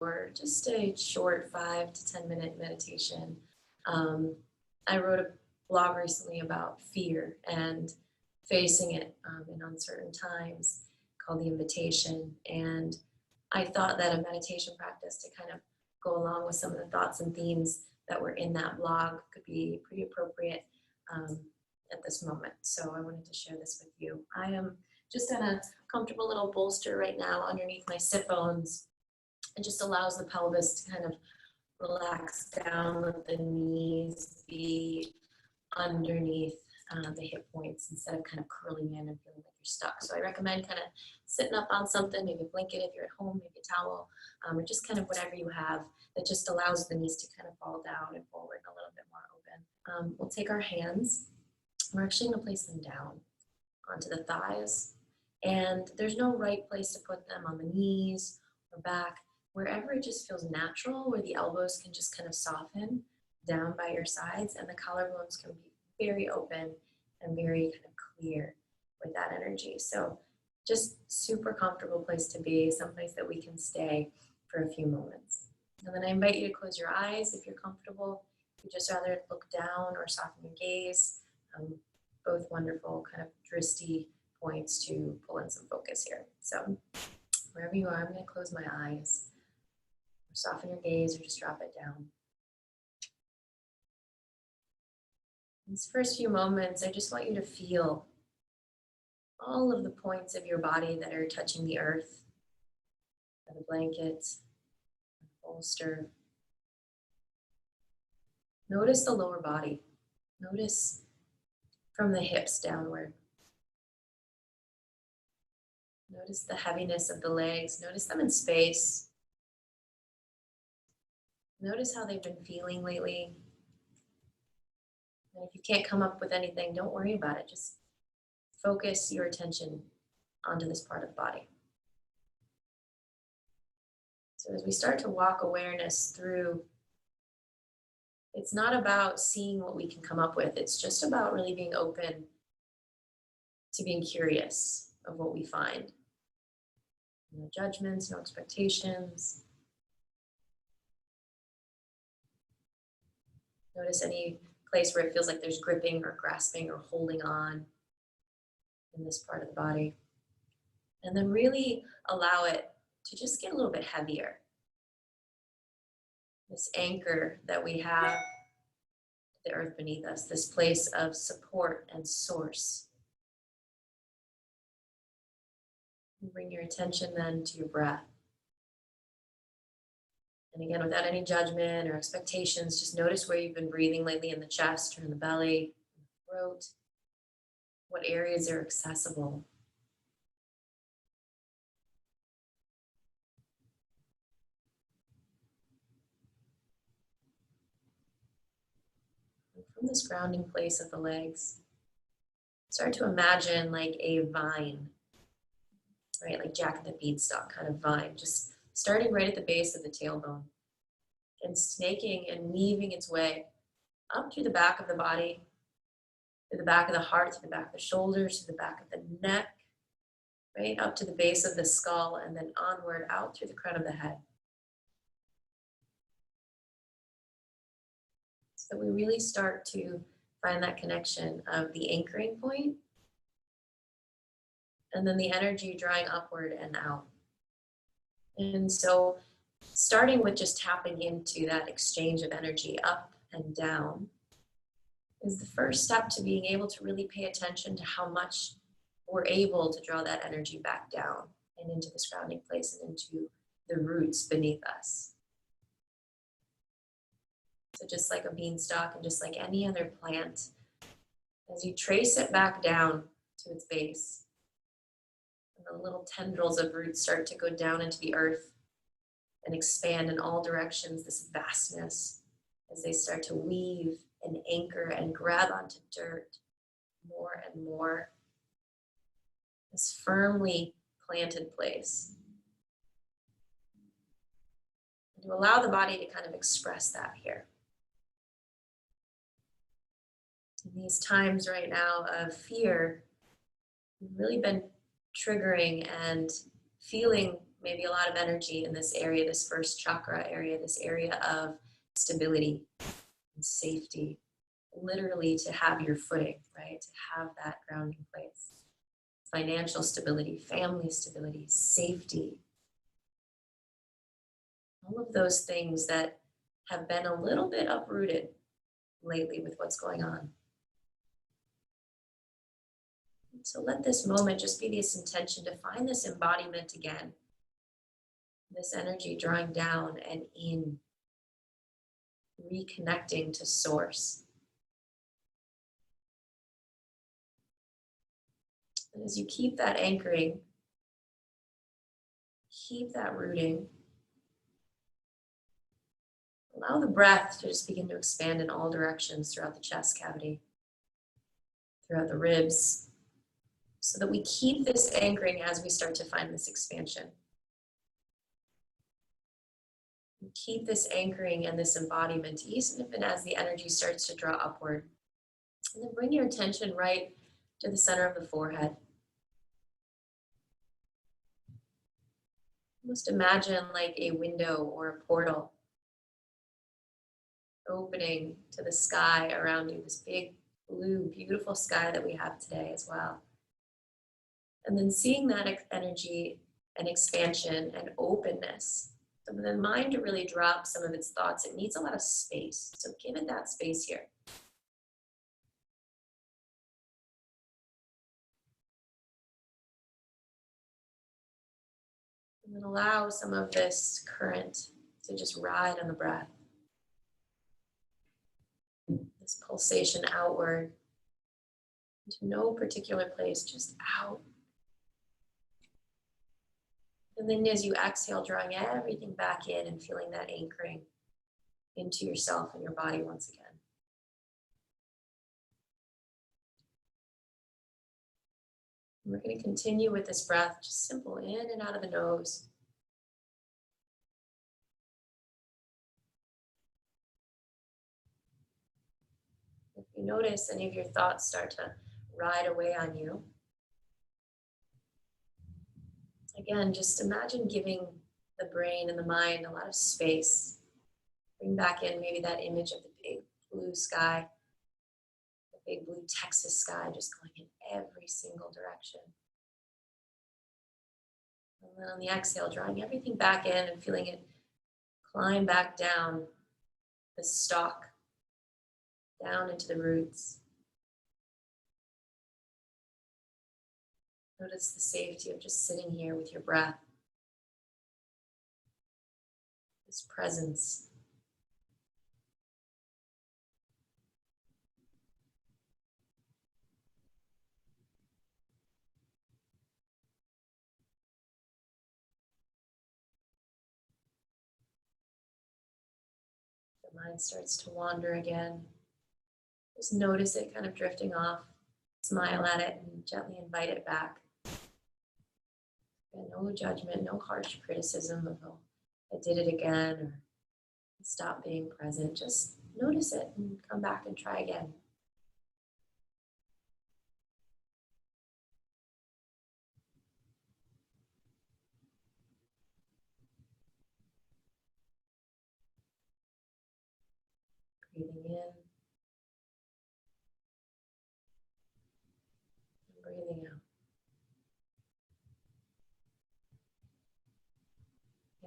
or just a short 5 to 10 minute meditation. I wrote a blog recently about fear and facing it in uncertain times, called The Invitation. And I thought that a meditation practice to kind of go along with some of the thoughts and themes that were in that blog could be pretty appropriate at this moment. So I wanted to share this with you. I am just in a comfortable little bolster right now underneath my sit bones. It just allows the pelvis to kind of relax down, let the knees be underneath the hip points instead of kind of curling in and feeling like you're stuck. So I recommend kind of sitting up on something, maybe a blanket if you're at home, maybe a towel, or just kind of whatever you have that just allows the knees to kind of fall down and forward a little bit more open. We'll take our hands. We're actually going to place them down onto the thighs. And there's no right place to put them, on the knees or back, wherever it just feels natural, where the elbows can just kind of soften down by your sides and the collarbones can be very open and very kind of clear with that energy. So just super comfortable place to be, someplace that we can stay for a few moments. And then I invite you to close your eyes if you're comfortable. If you'd just rather look down or soften your gaze, both wonderful kind of dristy points to pull in some focus here. So wherever you are, I'm going to close my eyes, or soften your gaze, or just drop it down. These first few moments, I just want you to feel all of the points of your body that are touching the earth, the blanket, the bolster. Notice the lower body. Notice from the hips downward. Notice the heaviness of the legs. Notice them in space. Notice how they've been feeling lately. And if you can't come up with anything, don't worry about it. Just focus your attention onto this part of the body. So as we start to walk awareness through, it's not about seeing what we can come up with. It's just about really being open to being curious of what we find. No judgments, no expectations. Notice any place where it feels like there's gripping or grasping or holding on in this part of the body. And then really allow it to just get a little bit heavier. This anchor that we have, the earth beneath us, this place of support and source. Bring your attention then to your breath. And again, without any judgment or expectations, just notice where you've been breathing lately, in the chest or in the belly, in the throat. What areas are accessible? And from this grounding place of the legs, start to imagine like a vine, right? Like Jack and the Beanstalk kind of vine, just starting right at the base of the tailbone and snaking and weaving its way up through the back of the body, to the back of the heart, to the back of the shoulders, to the back of the neck, right up to the base of the skull, and then onward out through the crown of the head. So we really start to find that connection of the anchoring point and then the energy drawing upward and out. And so starting with just tapping into that exchange of energy up and down is the first step to being able to really pay attention to how much we're able to draw that energy back down and into this grounding place and into the roots beneath us. So just like a beanstalk and just like any other plant, as you trace it back down to its base, and the little tendrils of roots start to go down into the earth and expand in all directions, this vastness, as they start to weave and anchor and grab onto dirt more and more. This firmly planted place. And to allow the body to kind of express that here. In these times right now of fear, we've really been triggering and feeling maybe a lot of energy in this area, this first chakra area, this area of stability and safety, literally to have your footing, right? To have that grounding place. Financial stability, family stability, safety. All of those things that have been a little bit uprooted lately with what's going on. So let this moment just be this intention to find this embodiment again. This energy drawing down and in, reconnecting to source. And as you keep that anchoring, keep that rooting, allow the breath to just begin to expand in all directions throughout the chest cavity, throughout the ribs, so that we keep this anchoring as we start to find this expansion. Keep this anchoring and this embodiment, even as the energy starts to draw upward. And then bring your attention right to the center of the forehead. Almost imagine like a window or a portal opening to the sky around you, this big, blue, beautiful sky that we have today as well. And then seeing that energy and expansion and openness. So for the mind to really drop some of its thoughts, it needs a lot of space. So give it that space here. And then allow some of this current to just ride on the breath. This pulsation outward into no particular place, just out. And then as you exhale, drawing everything back in and feeling that anchoring into yourself and your body once again. And we're going to continue with this breath, just simple in and out of the nose. If you notice any of your thoughts start to ride away on you, again, just imagine giving the brain and the mind a lot of space. Bring back in maybe that image of the big blue sky, the big blue Texas sky, just going in every single direction. And then on the exhale, drawing everything back in and feeling it climb back down the stalk, down into the roots. Notice the safety of just sitting here with your breath. This presence. The mind starts to wander again. Just notice it kind of drifting off. Smile at it and gently invite it back. And no judgment, no harsh criticism of, oh, I did it again, or stop being present. Just notice it and come back and try again. Breathing in and breathing out.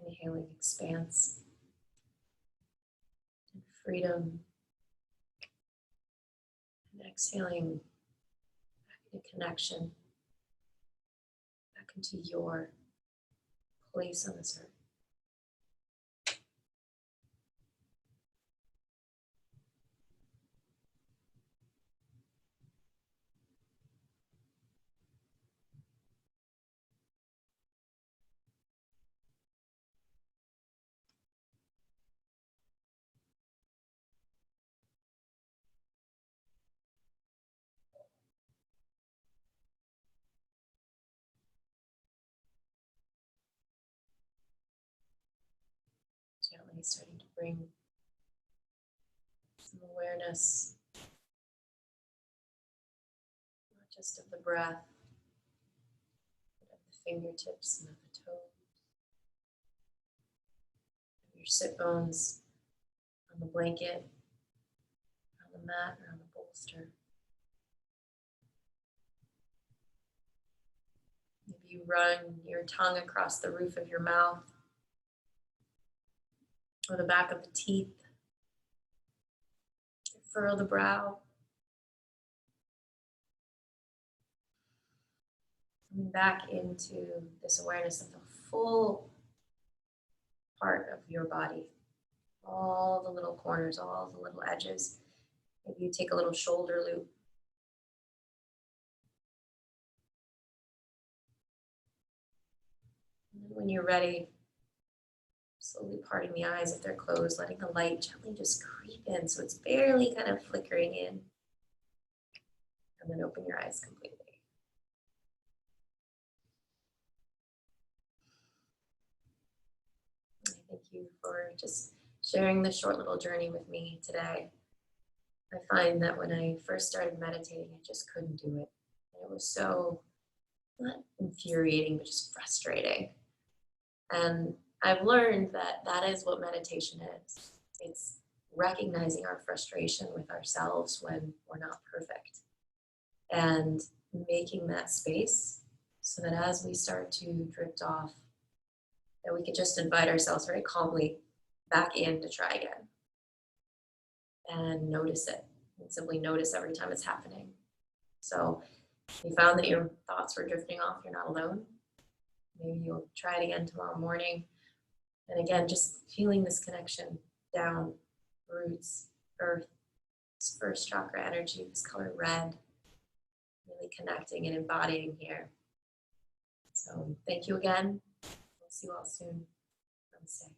Inhaling expanse and freedom. And exhaling back into connection, back into your place on this earth. Gently starting to bring some awareness, not just of the breath, but of the fingertips and of the toes. your sit bones on the blanket, on the mat, or on the bolster. Maybe you run your tongue across the roof of your mouth or the back of the teeth. Furrow the brow. Coming back into this awareness of the full part of your body. All the little corners, all the little edges. Maybe you take a little shoulder loop. And then when you're ready, slowly parting the eyes if they're closed, letting the light gently just creep in so it's barely kind of flickering in. And then open your eyes completely. I thank you for just sharing this short little journey with me today. I find that when I first started meditating, I just couldn't do it. And it was so, not infuriating, but just frustrating. And I've learned that that is what meditation is. It's recognizing our frustration with ourselves when we're not perfect and making that space so that as we start to drift off, that we can just invite ourselves very calmly back in to try again and notice it and simply notice every time it's happening. So if you found that your thoughts were drifting off, you're not alone. Maybe you'll try it again tomorrow morning. And again, just feeling this connection down, roots, earth, this first chakra energy, this color red, really connecting and embodying here. So thank you again. We'll see you all soon. Namaste.